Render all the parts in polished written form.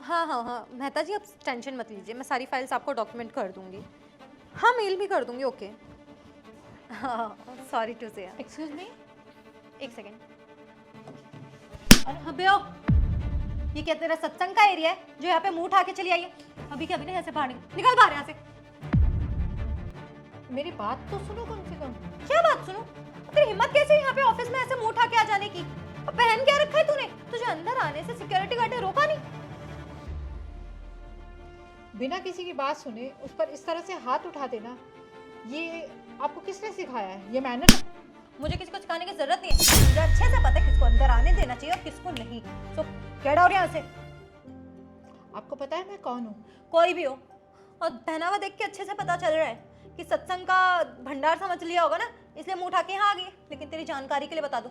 हाँ हाँ हाँ मेहता जी, आप टेंशन मत लीजिए, मैं सारी फाइल्स आपको डॉक्यूमेंट कर दूंगी। हाँ मेल भी कर दूंगी। ओके। हाँ सॉरी टू से। Excuse me. एक सेकेंड। अरे अबे ओ, ये क्या तेरा सत्संग का एरिया है जो यहाँ पे मुंह उठा के चली आई है? अभी क्या, अभी ना यहाँ से बाहर निकल बाहर यहाँ से। मेरी बात तो सुनो कम से कम। क्या बात सुनो? तेरी हिम्मत कैसे यहाँ पे ऑफिस में ऐसे मुंह उठा के आ जाने की? अब पहन क्या रखा है तूने? तुझे अंदर आने से सिक्योरिटी गार्ड ने रोका नहीं? बिना किसी की बात सुने उस पर इस तरह से हाथ उठा देना, ये आपको किसने सिखाया है? ये मैनर? मुझे किसी को सिखाने की जरूरत नहीं है, मुझे अच्छे से पता है किसको अंदर आने देना चाहिए और किसको नहीं। सो गेट आउट यहाँ से। आपको पता है मैं कौन हूँ? कोई भी हो, और पहनावा देख के अच्छे से पता चल रहा है कि सत्संग का भंडार समझ लिया होगा ना, इसलिए मुंह उठा के यहाँ आ गई। लेकिन तेरी जानकारी के लिए बता दूं,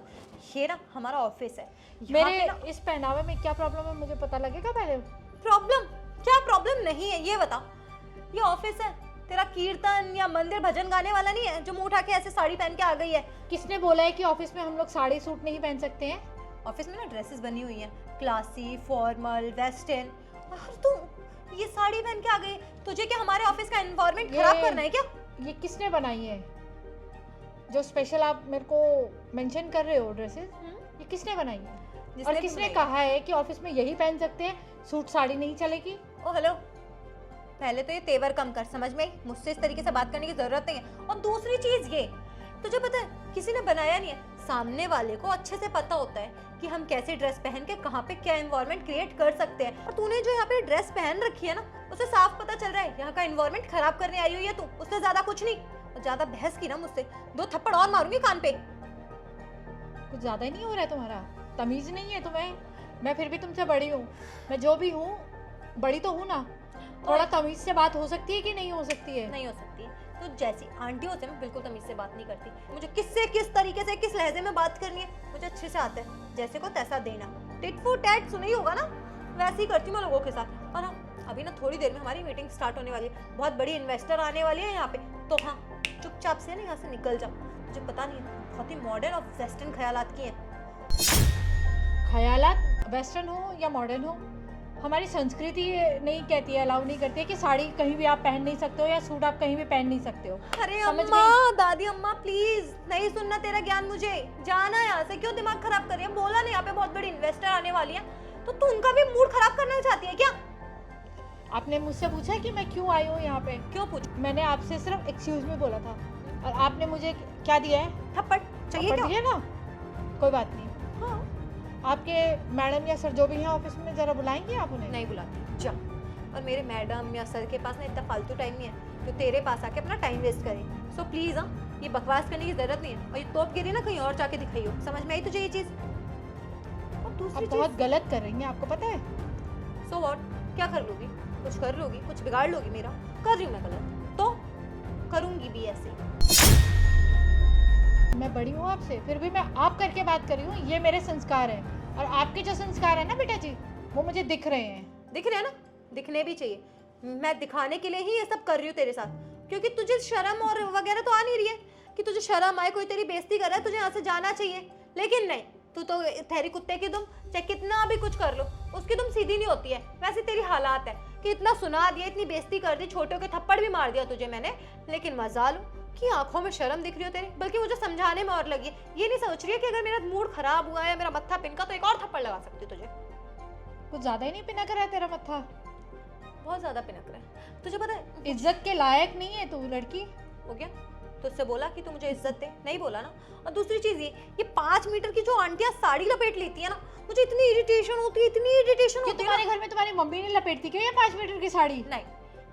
ये ना हमारा ऑफिस है। यहाँ मेरे पे ना इस पहनावे में क्या प्रॉब्लम है मुझे पता लगेगा पहले। प्रॉब्लम? क्या प्रॉब्लम नहीं है ये बता। ये ऑफिस है, तेरा कीर्तन या मंदिर भजन गाने वाला नहीं है जो मुंह उठा के ऐसे साड़ी पहन के आ गई है। किसने बोला है कि ऑफिस में हम लोग साड़ी सूट नहीं पहन सकते हैं? ऑफिस में ना ड्रेसेस बनी हुई हैं, क्लासी, फॉर्मल, वेस्टर्न, और तू ये साड़ी पहन के आ गई। तुझे क्या हमारे ऑफिस का एनवायरनमेंट खराब करना है क्या? ये किसने बनाई है? जो स्पेशल आप मेरे को मेंशन कर रहे हो ड्रेसेस, ये किसने बनाई है? और भी किसने बनाई कहा है कि ऑफिस में यही पहन सकते हैं, सूट साड़ी नहीं चलेगी? ओ हेलो, पहले तो ये तेवर कम कर, समझ में आई? मुझसे इस तरीके से बात करने की जरूरत नहीं है। और दूसरी चीज ये, तुझे पता है किसी ने बनाया नहीं है, सामने वाले को अच्छे से पता होता है कि हम कैसी ड्रेस पहन के कहाँ पे क्या एनवायरनमेंट क्रिएट कर सकते हैं। और तूने जो यहाँ पे ड्रेस पहन रखी है ना, उसे साफ पता चल रहा है यहाँ का एनवायरनमेंट खराब करने आई हुई है तू, उससे ज्यादा कुछ नहीं। और ज्यादा बहस की ना मुझसे, 2 थप्पड़ और मारूंगी कान पे। कुछ ज्यादा ही नहीं हो रहा है तुम्हारा? तमीज नहीं है तुम्हें? मैं फिर भी तुमसे बड़ी हूँ, मैं जो भी हूँ बड़ी तो हूँ ना। थोड़ा तमीज से बात हो सकती है कि नहीं हो सकती है? नहीं हो सकती। तो जैसी आंटियों से मैं बिल्कुल तमीज से बात नहीं करती। मुझे किससे किस तरीके से किस लहजे में बात करनी है मुझे अच्छे से आता है। जैसे को तैसा देना, टिट फॉर टैट सुना ही होगा ना, वैसे ही करती हूँ मैं लोगों के साथ। और हाँ, अभी ना थोड़ी देर में हमारी मीटिंग स्टार्ट होने वाली है, बहुत बड़ी इन्वेस्टर आने वाली है यहाँ पे। तो हाँ, चुपचाप से ना यहाँ से निकल जाओ। मुझे पता नहीं है, बहुत ही मॉडर्न और वेस्टर्न ख्यालात की हैं। ख्यालात वेस्टर्न हो या मॉडर्न हो, हमारी संस्कृति नहीं कहती है, अलाउ नहीं करती है कि साड़ी कहीं भी आप पहन नहीं सकते हो या सूट आप कहीं भी पहन नहीं सकते हो। अरे समझ अम्मा, गई? दादी अम्मा प्लीज, नहीं सुनना तेरा ज्ञान, मुझे जाना है यहाँ से। क्यों दिमाग खराब कर रही है? बोला नहीं यहाँ पे बहुत बड़ी इन्वेस्टर आने वाली है, तो तू उनका भी मूड खराब करना चाहती है क्या? आपने मुझसे पूछा कि मैं क्यों आई हूँ यहाँ पे? क्यों पूछ? मैंने आपसे सिर्फ एक्सक्यूज मी बोला था और आपने मुझे क्या दिया है? थप्पड़ चाहिए थप्पड़ क्या? दिया ना, कोई बात नहीं। हाँ। आपके मैडम या सर जो भी हैं ऑफिस में जरा बुलाएंगे आप उन्हें? नहीं बुलाती, जा। और मेरे मैडम या सर के पास ना इतना फालतू टाइम नहीं है तो तेरे पास आके अपना टाइम वेस्ट करें। सो प्लीज हाँ, ये बकवास करने की जरूरत नहीं है। और ये तोपगिरी ना कहीं और जाके दिखाई हो। समझ में आई तुझे ये चीज? और दूसरी आप बहुत चीज, गलत कर रही हैं, आपको पता है? So what? क्या कर लोगी? कुछ कर लोगी? कुछ बिगाड़ लोगी मेरा? कर रही हूँ मैं गलत तो करूंगी भी ऐसे। मैं बड़ी हूँ आपसे, फिर भी मैं आप करके बात कर रही हूँ। ये मेरे संस्कार हैं और आपके जो संस्कार है ना बेटा जी, वो मुझे दिख रहे हैं। दिख रहे हैं ना? दिखने भी चाहिए। मैं दिखाने के लिए ही ये सब कर रही हूँ तेरे साथ, क्योंकि तुझे शर्म और वगैरह तो आ नहीं रही है कि तुझे शर्म आए, कोई तेरी बेइज्जती कर रहा है, तुझे यहाँ से जाना चाहिए। लेकिन नहीं, तू तो ठहरी कुत्ते की दुम, चाहे कितना भी कुछ कर लो उसकी दुम सीधी नहीं होती है। वैसे तेरी हालात है कि इतना सुना दिया, इतनी बेइज्जती कर दी, छोटों के थप्पड़ भी मार दिया तुझे मैंने, लेकिन मजा लो कि आंखों में शर्म दिख रही हो तेरी। बल्कि मुझे समझाने में और लगी है, ये नहीं सोच रही है कि अगर मेरा मूड खराब हुआ है, मेरा मत्था पिनका, तो एक और थप्पड़ लगा सकती हूँ तुझे। कुछ ज्यादा ही नहीं पिना कर रहा है तेरा मत्था? बहुत ज्यादा पिनक रहा है। तुझे पता है इज्जत के लायक नहीं है तू लड़की। हो गया? तुझसे बोला कि तू मुझे इज्जत दे? नहीं बोला ना। और दूसरी चीज ये 5 मीटर की जो आंटियां साड़ी लपेट लेती है ना, मुझे इतनी इरिटेशन होती है, इतनी इरिटेशन कि होती है तुम्हारे घर में तुम्हारी मम्मी ने लपेटती क्यों ये 5 मीटर की साड़ी? नहीं,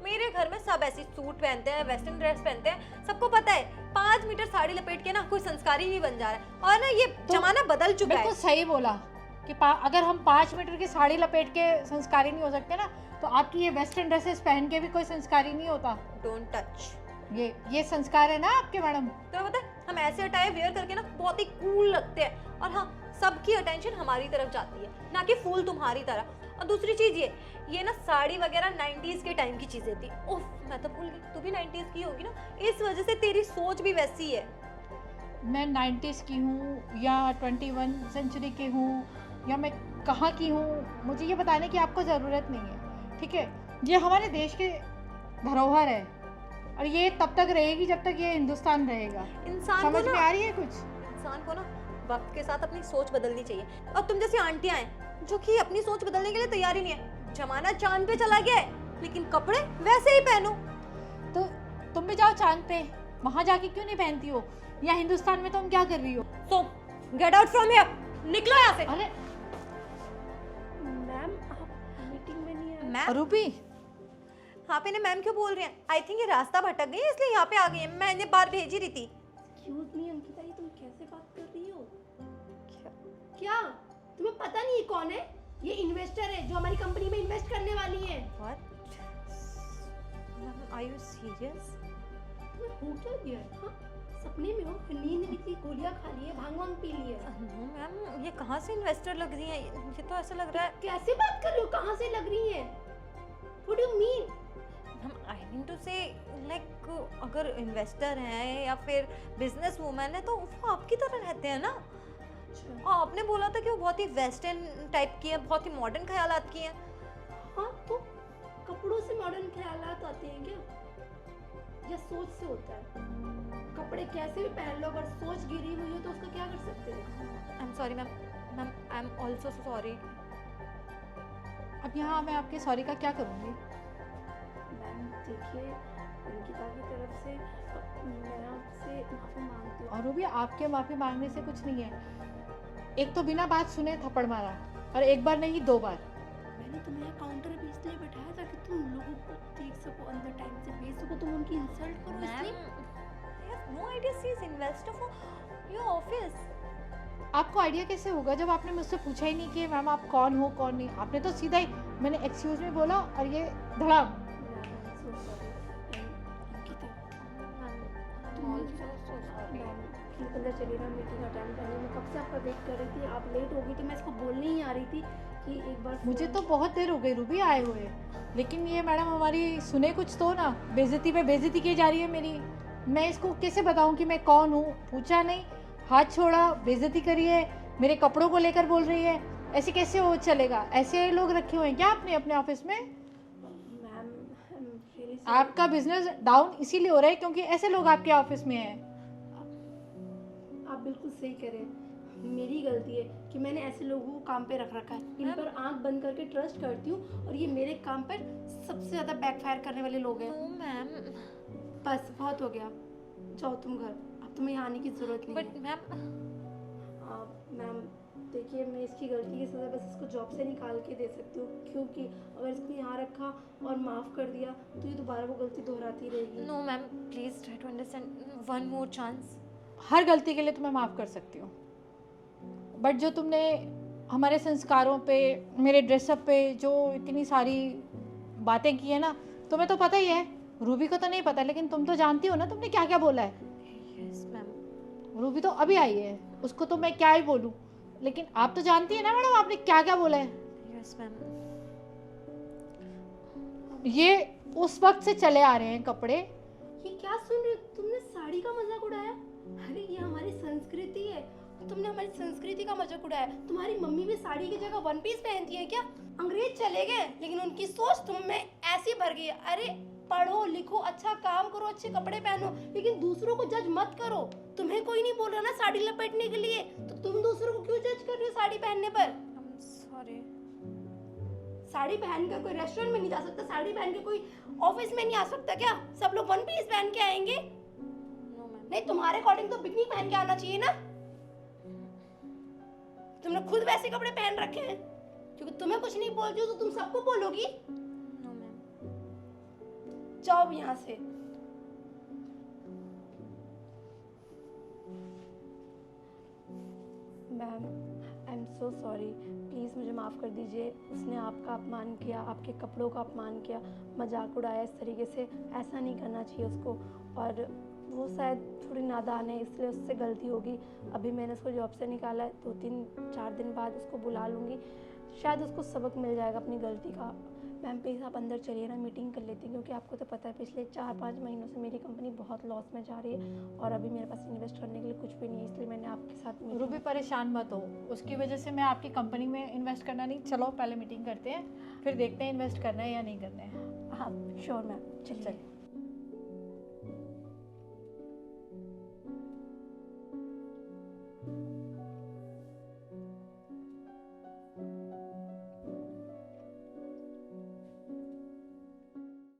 मेरे घर में सब ऐसी सूट पहनते हैं, वेस्टर्न ड्रेस पहनते हैं, सबको पता है 5 मीटर साड़ी लपेट के ना कोई संस्कारी नहीं बन जा रहा है। और ना ये जमाना बदल चुका है। बिल्कुल सही बोला कि अगर हम 5 मीटर की साड़ी लपेट के संस्कारी नहीं हो सकते ना, तो आपकी ये वेस्टर्न ड्रेसेस पहन के भी कोई संस्कारी नहीं होता। Don't touch. ये संस्कार है ना आपके मैडम? तो पता है हम ऐसे अटायर वेयर करके ना बहुत ही कूल लगते हैं, और हाँ, सबकी अटेंशन हमारी तरफ जाती है, ना कि फूल तुम्हारी तरह। और दूसरी चीज ये ना साड़ी वगैरह 90s के टाइम की चीजें थी। उफ, मैं तो भूल गई, तू भी 90s की होगी ना, इस वजह से तेरी सोच भी वैसी है। मैं 90s की हूँ या 21 सेंचुरी की हूँ या मैं कहाँ की हूँ मुझे ये बताने की आपको ज़रूरत नहीं है, ठीक है? ये हमारे देश के धरोहर है और ये तब तक रहेगी जब तक ये हिंदुस्तान रहेगा। इंसान समझ को में ना आ रही है कुछ? इंसान को ना वक्त के साथ अपनी सोच बदलनी चाहिए। और तुम जैसी आंटियां हैं जो कि अपनी सोच बदलने के लिए तैयार ही नहीं है। जमाना चांद पे चला गया है लेकिन कपड़े वैसे ही पहनो। तो तुम भी जाओ चांद पे, वहाँ जाके क्यों नहीं पहनती हो? या हिंदुस्तान में तुम क्या कर रही हो? सो गेट आउट फ्रॉम हियर, निकलो यहाँ से। अरे मैम आप मीटिंग में नहीं आए? मैम, रूबी, आप इन्हें मैम क्यों बोल रही हैं? आई थिंक ये रास्ता भटक गई इसलिए यहाँ पे आ गई है। मैं इन्हें बाहर भेज ही रही थी। एक्सक्यूज मी अंकिता, ये तुम कैसे बात कर रही हो? क्या तुम्हें पता नहीं ये कौन है? ये इन्वेस्टर है जो हमारी कंपनी में इन्वेस्ट करने वाली है। What? Ma'am, are you serious? तुम्हें हो क्या गया है? हाँ? सपने में हो, नींद की गोलियां खा ली है, भांग वांग पी ली है। नो मैम, ये कहाँ से इन्वेस्टर लग रही हैं? ये तो ऐसा लग रहा है। कैसे बात कर रही हो? कहाँ से लग रही है? What do you mean? हम आई मीन टू से लाइक अगर इन्वेस्टर हैं या फिर बिजनेस वूमेन है तो वो आपकी तरह रहते हैं ना। और आपने बोला था कि वो बहुत ही वेस्टर्न टाइप की है, बहुत ही मॉडर्न ख्यालात की है। हाँ तो कपड़ों से मॉडर्न ख्यालात आते हैं क्या? या सोच से होता है? कपड़े कैसे भी पहन लो, अगर सोच गिरी हुई है तो उसका क्या कर सकते हैं? I am sorry ma'am. Ma'am I am also sorry. अब यहाँ मैं आपके सॉरी का क्या करूँगी? मैम देखिए, अंकिता की तरफ से मैं आपसे माफ़ी मांगती हूँ। और रूबी, आपके माफ़ी मांगने से कुछ नहीं है। एक तो बिना बात सुने थप्पड़ मारा और एक बार नहीं 2 बार। मैंने तुम्हें यहाँ काउंटर पे इसलिए बैठाया ताकि तुम लोगों को देख सको, अंदर टाइम से भेज सको, तुम उनकी इंसल्ट करो मैम इसलिए। I have no idea she is investor for your office. आपको आइडिया कैसे होगा जब आपने मुझसे पूछा ही नहीं कि मैम आप कौन हो कौन नहीं? आपने तो सीधा ही मैंने एक्सक्यूज मी बोला और ये धड़ाम। अंदर चली ना, मीटिंग अटेंड करने में कब से आपका वेट कर रही थी, आप लेट हो गई थी। मैं इसको बोलने ही आ रही थी कि एक बार मुझे तो बहुत देर हो गई रूबी आए हुए, लेकिन ये मैडम हमारी सुने कुछ तो ना, बेइज्जती पे बेइज्जती की जा रही है मेरी। मैं इसको कैसे बताऊं कि मैं कौन हूँ? पूछा नहीं, हाथ छोड़ा, बेइज्जती करी है, मेरे कपड़ों को लेकर बोल रही है। ऐसे कैसे हो चलेगा? ऐसे लोग रखे हुए हैं क्या आपने अपने ऑफिस में? मैम आपका बिजनेस डाउन इसीलिए हो रहा है क्योंकि ऐसे लोग आपके ऑफिस में हैं। आप बिल्कुल सही करें, मेरी गलती है कि मैंने ऐसे लोगों को काम पे रख रखा है। इन पर आंख बंद करके ट्रस्ट करती हूँ और ये मेरे काम पर सबसे ज़्यादा बैकफायर करने वाले लोग हैं। नो मैम, बस बहुत हो गया, जाओ तुम घर, अब तुम्हें यहाँ आने की ज़रूरत नहीं बट है। मैम मैम देखिए, मैं इसकी गलती की सज़ा बस इसको जॉब से निकाल के दे सकती हूँ, क्योंकि अगर इसको यहाँ रखा और माफ़ कर दिया तो ये दोबारा वो गलती दोहराती रहेगी। No ma'am, please try to understand, one more chance. हर गलती के लिए तुम्हें माफ़ कर सकती हूँ, बट जो तुमने हमारे संस्कारों पे, मेरे ड्रेसअप पे जो इतनी सारी बातें की है ना, तुम्हें तो पता ही है। रूबी को तो नहीं पता, लेकिन तुम तो जानती हो ना तुमने क्या क्या बोला है। Yes ma'am. रूबी तो अभी आई है, उसको तो मैं क्या ही बोलूँ, लेकिन आप तो जानती है ना मैडम आपने क्या क्या बोला है। Yes ma'am. ये उस वक्त से चले आ रहे हैं कपड़े। ये क्या सुन रहे हो? तुमने साड़ी का मजाक उड़ाया? अरे ये हमारी संस्कृति है, तुमने हमारी संस्कृति का मजाक उड़ाया। तुम्हारी मम्मी भी साड़ी की जगह वन पीस पहनती है क्या? अंग्रेज चले गए लेकिन उनकी सोच तुम में ऐसी भर गई है। अरे पढ़ो लिखो, अच्छा काम करो, अच्छे कपड़े पहनो, लेकिन दूसरों को जज मत करो। तुम्हें कोई नहीं बोल रहा ना साड़ी लपेटने के लिए, तो तुम दूसरों को क्यों जज कर रहे हो साड़ी पहनने पर? सॉरी। साड़ी पहनकर कोई रेस्टोरेंट में नहीं जा सकता, साड़ी पहन के कोई ऑफिस में नहीं आ सकता क्या? सब लोग वन पीस पहन के आएंगे? No ma'am. नहीं, तुम्हारे अकॉर्डिंग तो बिकनी पहन के आना चाहिए ना। तुमने खुद वैसे कपड़े पहन रखे हैं, क्योंकि तुम्हें कुछ नहीं बोलती हो तो तुम सबको बोलोगी। No ma'am. जाओ अब यहाँ से। Ma'am I am so sorry, please मुझे माफ़ कर दीजिए। उसने आपका अपमान किया, आपके कपड़ों का अपमान किया, मजाक उड़ाया इस तरीके से। ऐसा नहीं करना चाहिए उसको, और वो शायद थोड़ी नादान है इसलिए उससे गलती होगी। अभी मैंने उसको जॉब से निकाला है, 2-3-4 दिन बाद उसको बुला लूँगी, शायद उसको सबक मिल जाएगा अपनी गलती का। मैम प्लीज़ आप अंदर चलिए ना, मीटिंग कर लेते हैं, क्योंकि आपको तो पता है पिछले 4-5 महीनों से मेरी कंपनी बहुत लॉस में जा रही है और अभी मेरे पास इन्वेस्ट करने के लिए कुछ भी नहीं है, इसलिए मैंने आपके साथ meeting- रूबी परेशान मत हो, उसकी वजह से मैं आपकी कंपनी में इन्वेस्ट करना नहीं। चलो पहले मीटिंग करते हैं, फिर देखते हैं इन्वेस्ट करना है या नहीं करना है। हाँ श्योर मैम, चलिए।